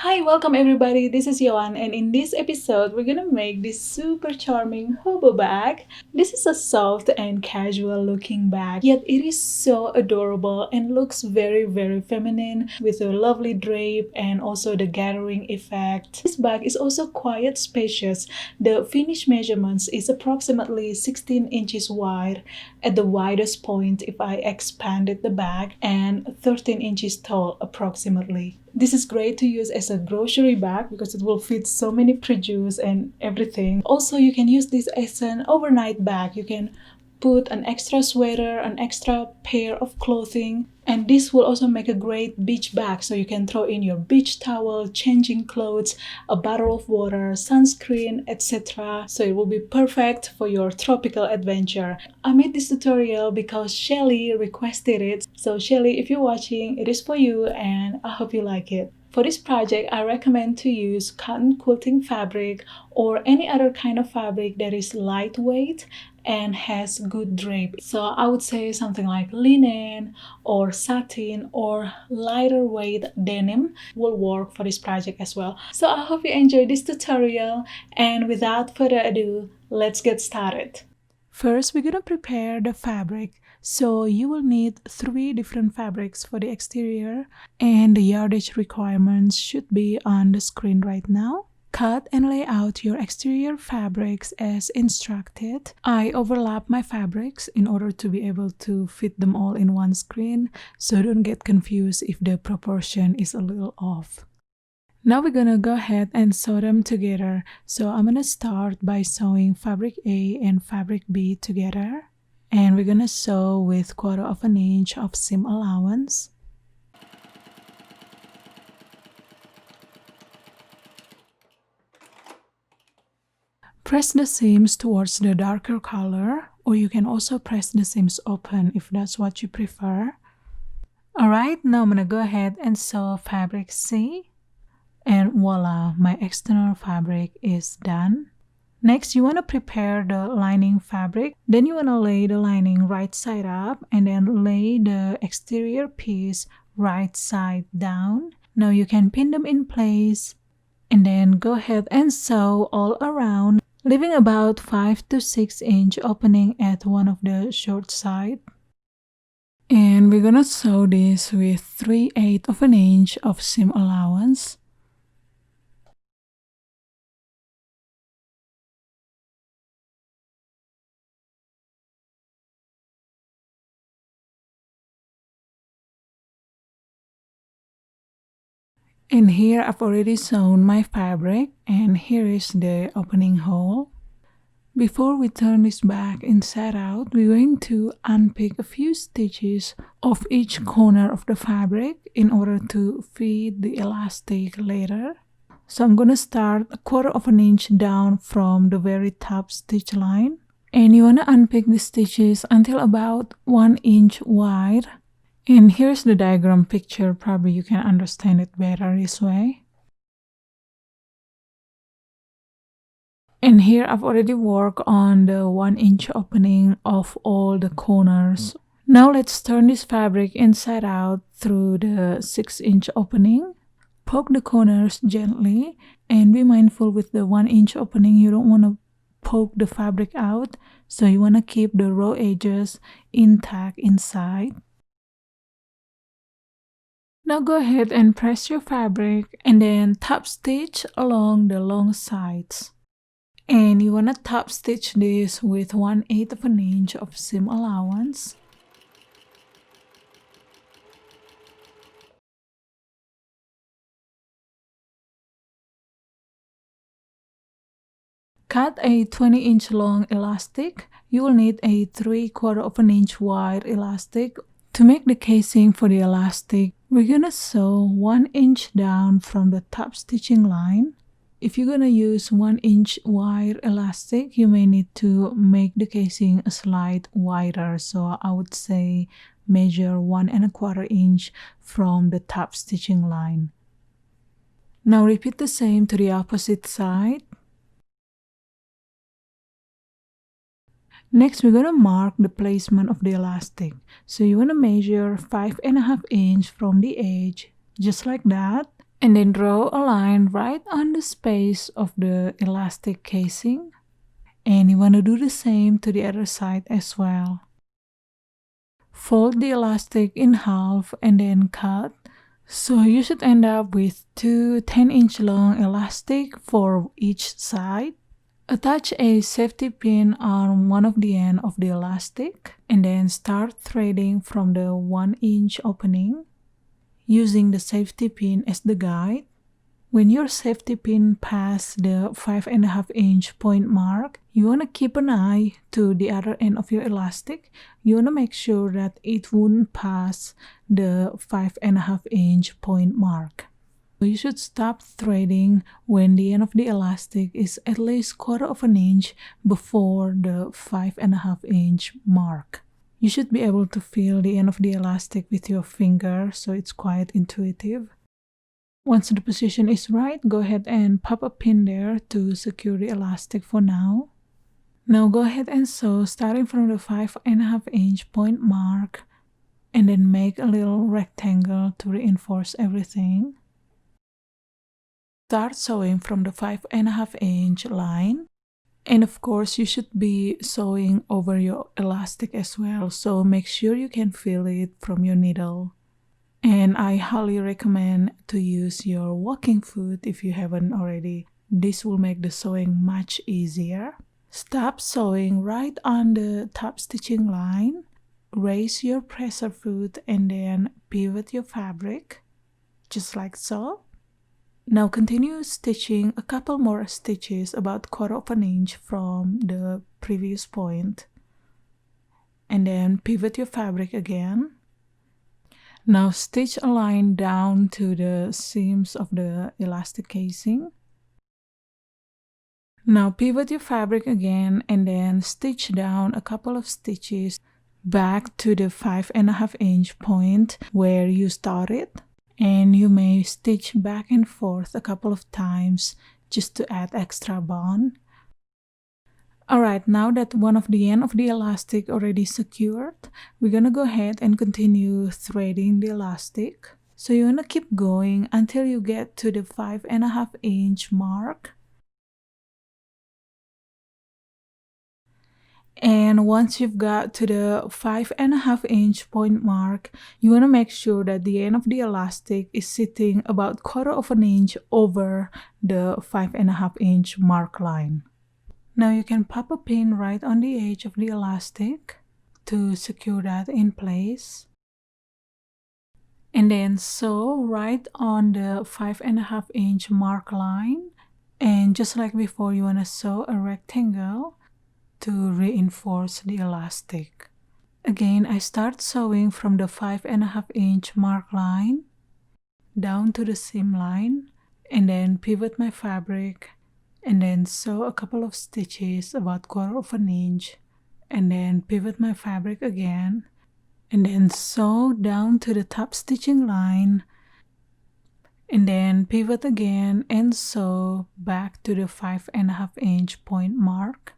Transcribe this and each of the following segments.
Hi, welcome everybody. This is Yoan, and in this episode, we're gonna make this super charming hobo bag. This is a soft and casual looking bag, yet it is so adorable and looks very feminine with a lovely drape and also the gathering effect. This bag is also quite spacious. The finished measurements is approximately 16 inches wide at the widest point if I expanded the bag and 13 inches tall approximately. This is great to use as a grocery bag because it will fit so many produce and everything. Also, you can use this as an overnight bag. You can put an extra sweater, an extra pair of clothing, and this will also make a great beach bag. So you can throw in your beach towel, changing clothes, a bottle of water, sunscreen, etc. So it will be perfect for your tropical adventure. I made this tutorial because Shelly requested it. So Shelly, if you're watching, it is for you and I hope you like it. For this project, I recommend to use cotton quilting fabric or any other kind of fabric that is lightweight and has good drape. So I would say something like linen or satin or lighter weight denim will work for this project as well. So I hope you enjoyed this tutorial, and without further ado, let's get started. First, we're gonna prepare the fabric. So you will need 3 different fabrics for the exterior, and the yardage requirements should be on the screen right now. Cut and lay out your exterior fabrics as instructed. I overlap my fabrics in order to be able to fit them all in one screen, so don't get confused if the proportion is a little off. Now we're gonna go ahead and sew them together. So I'm gonna start by sewing fabric A and fabric B together. And we're gonna sew with 1/4 inch of seam allowance. Press the seams towards the darker color, or you can also press the seams open if that's what you prefer. Alright, now I'm gonna go ahead and sew fabric C. And voila, my external fabric is done. Next, you want to prepare the lining fabric. Then you want to lay the lining right side up and then lay the exterior piece right side down. Now you can pin them in place and then go ahead and sew all around, leaving about 5 to 6 inch opening at one of the short side. And we're gonna sew this with 3/8 inch of seam allowance. And here I've already sewn my fabric, and here is the opening hole. Before we turn this back inside out, we're going to unpick a few stitches of each corner of the fabric in order to feed the elastic later. So I'm going to start 1/4 inch down from the very top stitch line. And you want to unpick the stitches until about 1 inch wide. And here's the diagram picture, probably you can understand it better this way. And here I've already worked on the 1 inch opening of all the corners. Now let's turn this fabric inside out through the 6 inch opening. Poke the corners gently and be mindful with the 1 inch opening. You don't want to poke the fabric out, so you want to keep the raw edges intact inside. Now go ahead and press your fabric and then top stitch along the long sides. And you want to top stitch this with 1/8 inch of seam allowance. Cut a 20 inch long elastic. You will need a 3/4 inch wide elastic. To make the casing for the elastic, we're gonna sew 1 inch down from the top stitching line. If you're gonna use 1 inch wide elastic, you may need to make the casing a slight wider. So I would say measure 1¼ inch from the top stitching line. Now repeat the same to the opposite side. Next, we're going to mark the placement of the elastic. So you want to measure 5½ inch from the edge, just like that. And then draw a line right on the space of the elastic casing. And you want to do the same to the other side as well. Fold the elastic in half and then cut. So you should end up with two 10-inch long elastic for each side. Attach a safety pin on one of the end of the elastic and then start threading from the 1-inch opening using the safety pin as the guide. When your safety pin passes the 5.5-inch point mark, you want to keep an eye to the other end of your elastic. You want to make sure that it wouldn't pass the 5.5-inch point mark. So you should stop threading when the end of the elastic is at least 1/4 inch before the 5.5-inch mark. You should be able to feel the end of the elastic with your finger, so it's quite intuitive. Once the position is right, go ahead and pop a pin there to secure the elastic for now. Now go ahead and sew starting from the 5.5-inch point mark and then make a little rectangle to reinforce everything. Start sewing from the 5.5-inch line. And of course, you should be sewing over your elastic as well, so make sure you can feel it from your needle. And I highly recommend to use your walking foot if you haven't already. This will make the sewing much easier. Stop sewing right on the top stitching line. Raise your presser foot and then pivot your fabric, just like so. Now continue stitching a couple more stitches about 1/4 inch from the previous point. And then pivot your fabric again. Now stitch a line down to the seams of the elastic casing. Now pivot your fabric again and then stitch down a couple of stitches back to the 5.5-inch point where you started. And you may stitch back and forth a couple of times just to add extra bond. Alright, now that one of the end of the elastic already secured, we're gonna go ahead and continue threading the elastic. So you wanna keep going until you get to the 5.5-inch mark. And once you've got to the 5.5-inch point mark, you want to make sure that the end of the elastic is sitting about 1/4 inch over the 5.5-inch mark line. Now you can pop a pin right on the edge of the elastic to secure that in place. And then sew right on the 5.5-inch mark line. And just like before, you want to sew a rectangle to reinforce the elastic. Again, I start sewing from the 5.5-inch mark line down to the seam line and then pivot my fabric and then sew a couple of stitches about 1/4 inch and then pivot my fabric again and then sew down to the top stitching line and then pivot again and sew back to the 5.5-inch point mark.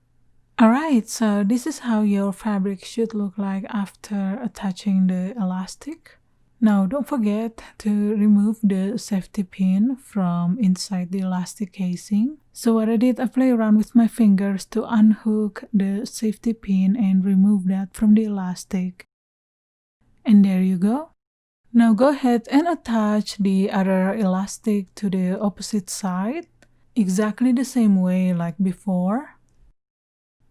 Alright, so this is how your fabric should look like after attaching the elastic. Now don't forget to remove the safety pin from inside the elastic casing. So what I did, I play around with my fingers to unhook the safety pin and remove that from the elastic. And there you go. Now go ahead and attach the other elastic to the opposite side, exactly the same way like before.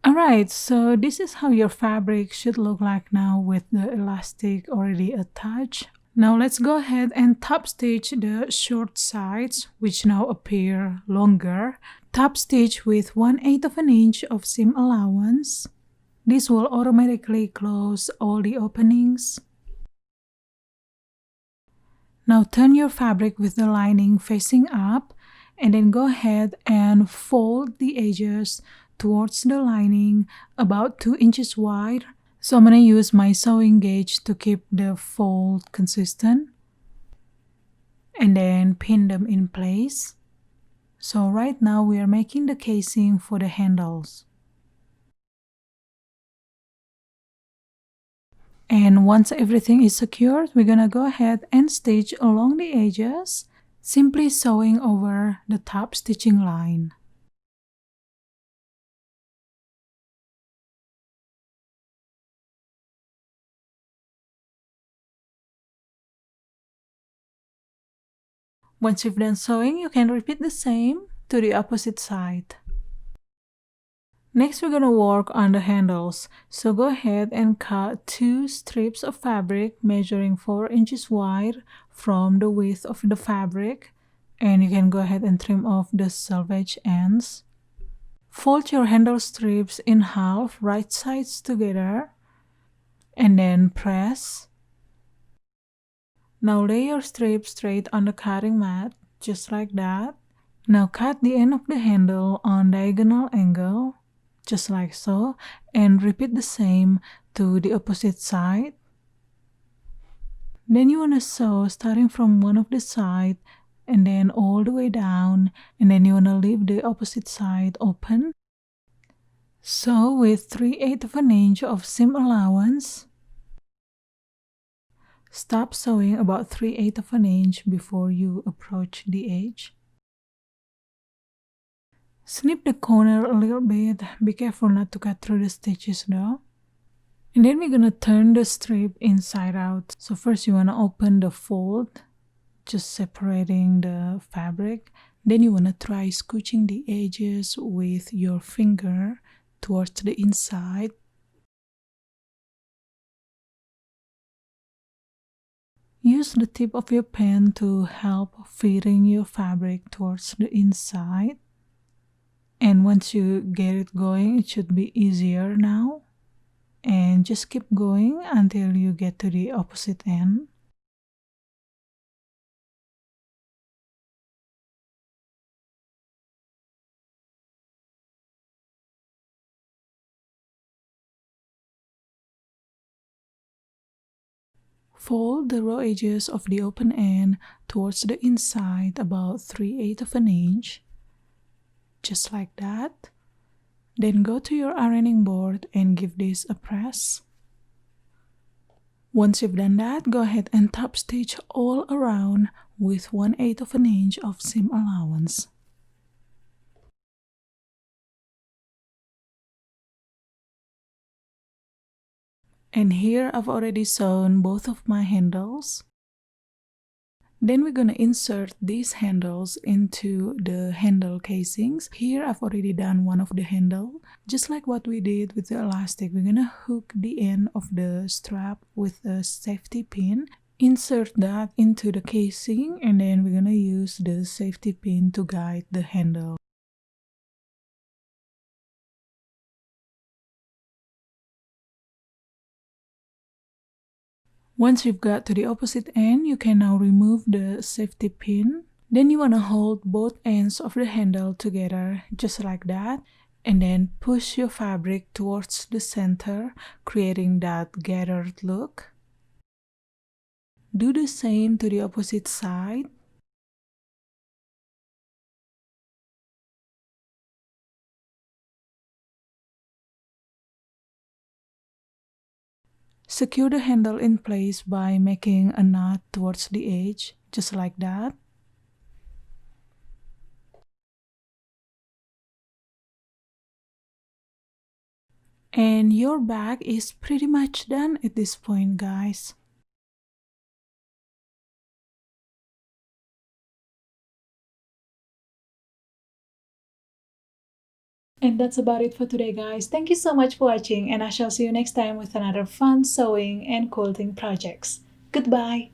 Alright, so this is how your fabric should look like now with the elastic already attached. Now let's go ahead and top stitch the short sides, which now appear longer. Top stitch with 1/8 inch of seam allowance. This will automatically close all the openings. Now turn your fabric with the lining facing up and then go ahead and fold the edges towards the lining about 2 inches wide. So I'm going to use my sewing gauge to keep the fold consistent and then pin them in place. So right now we are making the casing for the handles. And once everything is secured, we're gonna go ahead and stitch along the edges Simply sewing over the top stitching line. Once you've done sewing, you can repeat the same to the opposite side. Next, we're going to work on the handles. So go ahead and cut 2 strips of fabric measuring 4 inches wide from the width of the fabric. And you can go ahead and trim off the selvage ends. Fold your handle strips in half, right sides together, and then press. Now lay your strip straight on the cutting mat, just like that. Now cut the end of the handle on diagonal angle, just like so, and repeat the same to the opposite side. Then you want to sew starting from one of the side and then all the way down, and then you want to leave the opposite side open. Sew with 3/8 of an inch of seam allowance. Stop sewing about 3/8 of an inch before you approach the edge. Snip the corner a little bit. Be careful not to cut through the stitches though. And then we're gonna turn the strip inside out. So first you wanna open the fold, just separating the fabric. Then you wanna try scooching the edges with your finger towards the inside. Use the tip of your pen to help fitting your fabric towards the inside. And once you get it going, it should be easier now. And just keep going until you get to the opposite end. Fold the raw edges of the open end towards the inside about 3/8 of an inch, just like that. Then go to your ironing board and give this a press. Once you've done that, go ahead and top stitch all around with 1/8 of an inch of seam allowance. And here I've already sewn both of my handles. Then we're gonna insert these handles into the handle casings. Here I've already done one of the handle. Just like what we did with the elastic, we're gonna hook the end of the strap with a safety pin. Insert that into the casing, and then we're gonna use the safety pin to guide the handle. Once you've got to the opposite end, you can now remove the safety pin. Then you want to hold both ends of the handle together, just like that, and then push your fabric towards the center, creating that gathered look. Do the same to the opposite side. Secure the handle in place by making a knot towards the edge, just like that. And your bag is pretty much done at this point, guys. And that's about it for today, guys. Thank you so much for watching, and I shall see you next time with another fun sewing and quilting projects. Goodbye!